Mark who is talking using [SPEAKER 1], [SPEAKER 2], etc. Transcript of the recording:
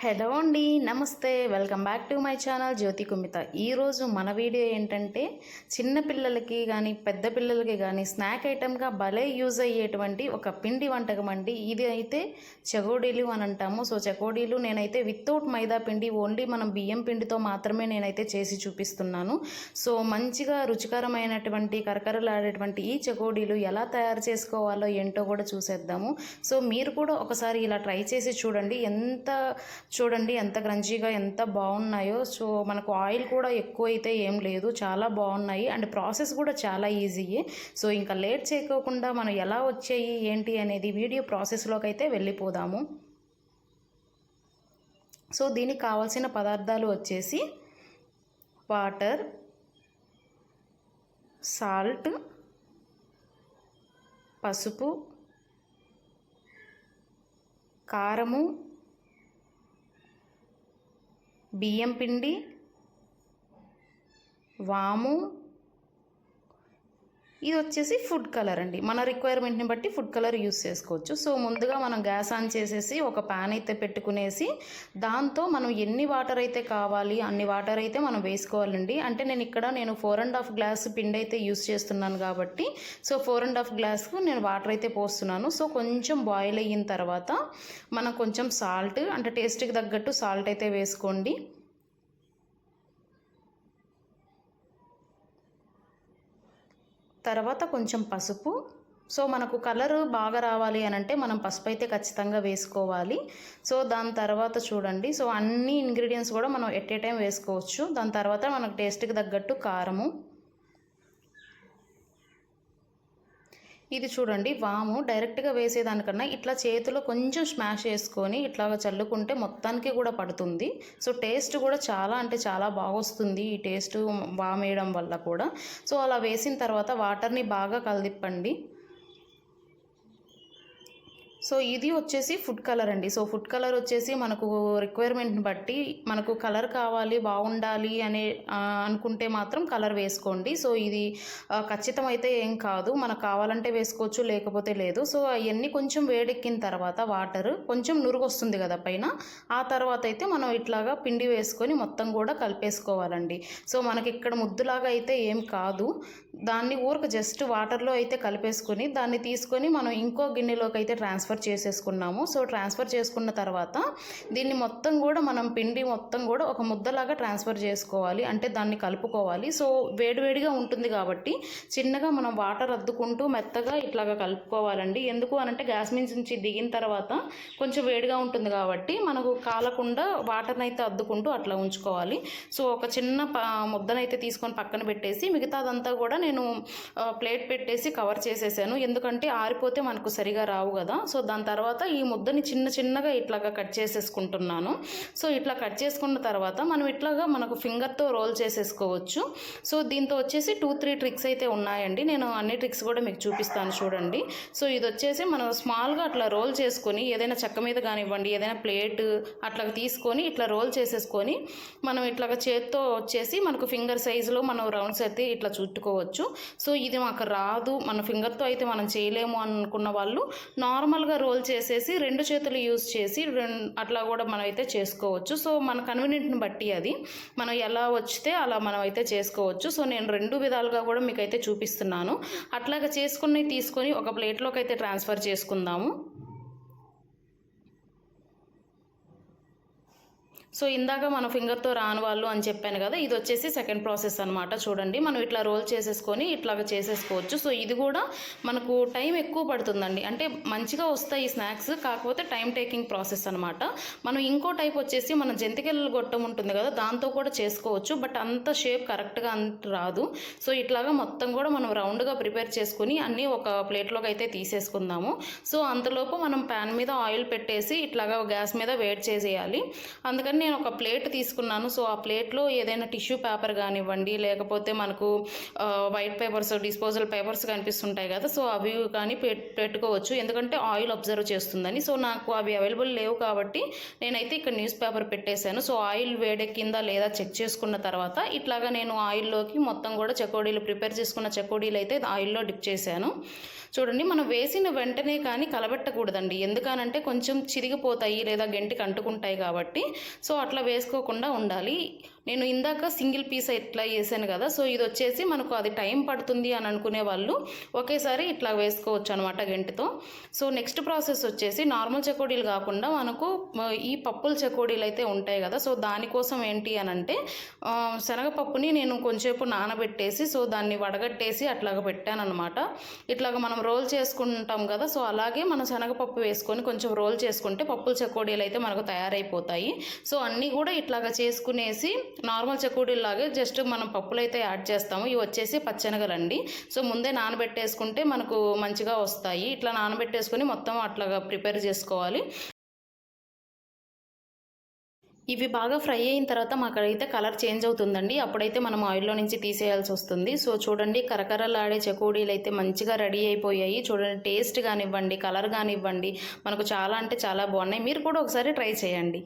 [SPEAKER 1] Hello అండి, నమస్తే. Welcome back to my channel Jyothi Kumitha. ఈరోజు మన వీడియో ఏంటంటే చిన్న పిల్లలకి కానీ పెద్ద పిల్లలకి కానీ స్నాక్ ఐటెంగా భలే యూజ్ అయ్యేటువంటి ఒక పిండి వంటకం అండి. ఇది అయితే చెగోడీలు అని అంటాము. సో చెగోడీలు నేనైతే వితౌట్ మైదా పిండి, ఓన్లీ మనం బియ్యం పిండితో మాత్రమే నేనైతే చేసి చూపిస్తున్నాను. సో మంచిగా రుచికరమైనటువంటి కరకరలాడేటువంటి ఈ చెగోడీలు ఎలా తయారు చేసుకోవాలో ఏంటో కూడా చూసేద్దాము. సో మీరు కూడా ఒకసారి ఇలా ట్రై చేసి చూడండి. చూడండి ఎంత క్రంచీగా ఎంత బాగున్నాయో. సో మనకు ఆయిల్ కూడా ఎక్కువ అయితే ఏం లేదు, చాలా బాగున్నాయి. అండ్ ప్రాసెస్ కూడా చాలా ఈజీయే. సో ఇంకా లేట్ చేయకోకుండా మనం ఎలా వచ్చాయి ఏంటి అనేది వీడియో ప్రాసెస్లోకి అయితే వెళ్ళిపోదాము. సో దీనికి కావాల్సిన పదార్థాలు వచ్చేసి వాటర్, సాల్ట్, పసుపు, కారము, బియ్యం పిండి, వాము, ఇది వచ్చేసి ఫుడ్ కలర్ అండి. మన రిక్వైర్మెంట్ని బట్టి ఫుడ్ కలర్ యూస్ చేసుకోవచ్చు. సో ముందుగా మనం గ్యాస్ ఆన్ చేసేసి ఒక ప్యాన్ అయితే పెట్టుకునేసి దాంతో మనం ఎన్ని వాటర్ అయితే కావాలి అన్ని వాటర్ అయితే మనం వేసుకోవాలండి. అంటే నేను 4.5 గ్లాస్ పిండి అయితే యూస్ చేస్తున్నాను కాబట్టి సో 4.5 గ్లాస్కు నేను వాటర్ అయితే పోస్తున్నాను. సో కొంచెం బాయిల్ అయిన తర్వాత మనం కొంచెం సాల్ట్, అంటే టేస్ట్కి తగ్గట్టు సాల్ట్ అయితే వేసుకోండి. తర్వాత కొంచెం పసుపు. సో మనకు కలర్ బాగా రావాలి అని అంటే మనం పసుపు అయితే ఖచ్చితంగా వేసుకోవాలి. సో దాని తర్వాత చూడండి, సో అన్ని ఇంగ్రీడియంట్స్ కూడా మనం ఎట్ ఏ టైం వేసుకోవచ్చు. దాని తర్వాత మనకు టేస్ట్కి తగ్గట్టు కారము. ఇది చూడండి, వాము డైరెక్ట్గా వేసేదానికన్నా ఇట్లా చేతిలో కొంచెం స్మాష్ చేసుకొని ఇట్లాగా చల్లుకుంటే మొత్తానికి కూడా పడుతుంది. సో టేస్ట్ కూడా చాలా అంటే చాలా బాగొస్తుంది ఈ టేస్ట్ వాము వేయడం వల్ల కూడా. సో అలా వేసిన తర్వాత వాటర్ని బాగా కలదిప్పండి. సో ఇది వచ్చేసి ఫుడ్ కలర్ అండి. సో ఫుడ్ కలర్ వచ్చేసి మనకు రిక్వైర్మెంట్ని బట్టి మనకు కలర్ కావాలి బాగుండాలి అనే అనుకుంటే మాత్రం కలర్ వేసుకోండి. సో ఇది ఖచ్చితం అయితే ఏం కాదు, మనకు కావాలంటే వేసుకోవచ్చు లేకపోతే లేదు. సో అవన్నీ కొంచెం వేడెక్కిన తర్వాత వాటర్ కొంచెం నురుగు వస్తుంది కదా పైన, ఆ తర్వాత అయితే మనం ఇట్లాగా పిండి వేసుకొని మొత్తం కూడా కలిపేసుకోవాలండి. సో మనకి ఇక్కడ ముద్దులాగా అయితే ఏం కాదు, దాన్ని ఊరికి జస్ట్ వాటర్లో అయితే కలిపేసుకొని దాన్ని తీసుకొని మనం ఇంకో గిన్నెలోకి అయితే ట్రాన్స్ఫర్ చేసేసుకున్నాము. సో ట్రాన్స్ఫర్ చేసుకున్న తర్వాత దీన్ని మొత్తం కూడా మనం పిండి మొత్తం కూడా ఒక ముద్దలాగా ట్రాన్స్ఫర్ చేసుకోవాలి, అంటే దాన్ని కలుపుకోవాలి. సో వేడివేడిగా ఉంటుంది కాబట్టి చిన్నగా మనం వాటర్ అద్దుకుంటూ మెత్తగా ఇట్లాగా కలుపుకోవాలండి. ఎందుకు అనంటే గ్యాస్ మీద నుంచి దిగిన తర్వాత కొంచెం వేడిగా ఉంటుంది కాబట్టి మనకు కాలకుండా వాటర్ని అయితే అద్దుకుంటూ అట్లా ఉంచుకోవాలి. సో ఒక చిన్న ముద్దనైతే తీసుకొని పక్కన పెట్టేసి మిగతాదంతా కూడా నేను ప్లేట్ పెట్టేసి కవర్ చేసేసాను, ఎందుకంటే ఆరిపోతే మనకు సరిగా రావు కదా. సో దాని తర్వాత ఈ ముద్దని చిన్నగా ఇట్లాగా కట్ చేసేసుకుంటున్నాను. సో ఇట్లా కట్ చేసుకున్న తర్వాత మనం ఇట్లాగా మనకు ఫింగర్తో రోల్ చేసేసుకోవచ్చు. సో దీంతో వచ్చేసి 2-3 ట్రిక్స్ అయితే ఉన్నాయండి, నేను అన్ని ట్రిక్స్ కూడా మీకు చూపిస్తాను చూడండి. సో ఇది వచ్చేసి మనం స్మాల్గా అట్లా రోల్ చేసుకొని ఏదైనా చెక్క మీద కానివ్వండి ఏదైనా ప్లేట్ అట్లా తీసుకొని ఇట్లా రోల్ చేసేసుకొని మనం ఇట్లాగా చేత్తో వచ్చేసి మనకు ఫింగర్ సైజులో మనం రౌండ్స్ అయితే ఇట్లా చుట్టుకోవచ్చు. సో ఇది మాకు రాదు, మన ఫింగర్తో అయితే మనం చేయలేము అనుకున్న వాళ్ళు నార్మల్గా రోల్ చేసేసి 2 చేతులు యూజ్ చేసి అట్లా కూడా మనం అయితే చేసుకోవచ్చు. సో మన కన్వీనియంట్ని బట్టి అది మనం ఎలా వచ్చితే అలా మనం అయితే చేసుకోవచ్చు. సో నేను 2 విధాలుగా కూడా మీకు అయితే చూపిస్తున్నాను. అట్లాగా చేసుకుని తీసుకొని ఒక ప్లేట్లోకి అయితే ట్రాన్స్ఫర్ చేసుకుందాము. సో ఇందాక మన ఫింగర్తో రాని వాళ్ళు అని చెప్పాను కదా, ఇది వచ్చేసి సెకండ్ ప్రాసెస్ అనమాట. చూడండి మనం ఇట్లా రోల్ చేసేసుకొని ఇట్లాగా చేసేసుకోవచ్చు. సో ఇది కూడా మనకు టైం ఎక్కువ పడుతుందండి, అంటే మంచిగా వస్తాయి ఈ స్నాక్స్, కాకపోతే టైం టేకింగ్ ప్రాసెస్ అనమాట. మనం ఇంకో టైప్ వచ్చేసి మన జంతికల గొట్టం ఉంటుంది కదా దాంతో కూడా చేసుకోవచ్చు, బట్ అంత షేప్ కరెక్ట్గా అంత రాదు. సో ఇట్లాగా మొత్తం కూడా మనం రౌండ్గా ప్రిపేర్ చేసుకుని అన్నీ ఒక ప్లేట్లోకి అయితే తీసేసుకుందాము. సో అంతలోపు మనం ప్యాన్ మీద ఆయిల్ పెట్టేసి ఇట్లాగా గ్యాస్ మీద వేడి చేసేయాలి. అందుకని నేను ఒక ప్లేట్ తీసుకున్నాను. సో ఆ ప్లేట్లో ఏదైనా టిష్యూ పేపర్ కానివ్వండి లేకపోతే మనకు వైట్ పేపర్స్ డిస్పోజల్ పేపర్స్ కనిపిస్తుంటాయి కదా, సో అవి కానీ పెట్టుకోవచ్చు, ఎందుకంటే ఆయిల్ అబ్జర్వ్ చేస్తుందని. సో నాకు అవి అవైలబుల్ లేవు కాబట్టి నేనైతే ఇక్కడ న్యూస్ పేపర్ పెట్టేశాను. సో ఆయిల్ వేడెక్కిందా లేదా చెక్ చేసుకున్న తర్వాత ఇట్లాగా నేను ఆయిల్లోకి మొత్తం కూడా చెకోడీలు ప్రిపేర్ చేసుకున్న చెకోడీలు అయితే ఆయిల్లో డిప్ చేశాను. చూడండి మనం వేసిన వెంటనే కానీ కలబెట్టకూడదండి. ఎందుకనంటే కొంచెం చిరిగిపోతాయి లేదా గెంటికి అంటుకుంటాయి కాబట్టి. సో, అట్లా వేసుకోకుండా ఉండాలి. నేను ఇందాక సింగిల్ పీస్ ఇట్లా ఏసాను గదా! సో, ఇదొచ్చేసి మనకు అది టైం పడుతుంది అని అనుకునే వాళ్ళు ఒకేసారి ఇట్లా వేసుకోవచ్చనమాట గెంటితో. సో, నెక్స్ట్ ప్రాసెస్ వచ్చేసి నార్మల్ చెకోడీలు గాకుండా మనకు ఈ పప్పుల చెకోడీలైతే ఉంటాయి గదా! సో, దానికోసం ఏంటి అనంటే శనగపప్పుని నేను కొంచేపు నానబెట్టేసి సో, దాన్ని వడగట్టేసి అట్లాగా పెట్టాననమాట. ఇట్లాగ మనం రోల్ చేసుకుంటాం కదా! సో, అలాగే మనం శనగపప్పు వేసుకొని కొంచెం రోల్ చేసుకుంటే పప్పుల చెకోడీలైతే మనకు తయారైపోతాయి. సో, అన్నీ కూడా ఇట్లాగా చేసుకునేసి నార్మల్ చెకోడీల్లాగే జస్ట్ మనం పప్పులైతే యాడ్ చేస్తాము. ఇవి వచ్చేసి పచ్చెనగలండి. సో, ముందే నానబెట్టేసుకుంటే మనకు మంచిగా వస్తాయి. ఇట్లా నానబెట్టేసుకొని మొత్తం అట్లాగా ప్రిపేర్ చేసుకోవాలి. ఇవి బాగా ఫ్రై అయిన తర్వాత మాకైతే కలర్ చేంజ్ అవుతుందండి. అప్పుడైతే మనం ఆయిల్‌లో నుంచి తీసేయాల్సొస్తుంది. సో, చూడండి కరకరలాడే చెకోడీలైతే మంచిగా రెడీ అయిపోయాయి. చూడండి టేస్ట్ గానివ్వండి, కలర్ గానివ్వండి మనకు చాలా అంటే చాలా బాగున్నాయి. మీరు కూడా ఒకసారి ట్రై చేయండి.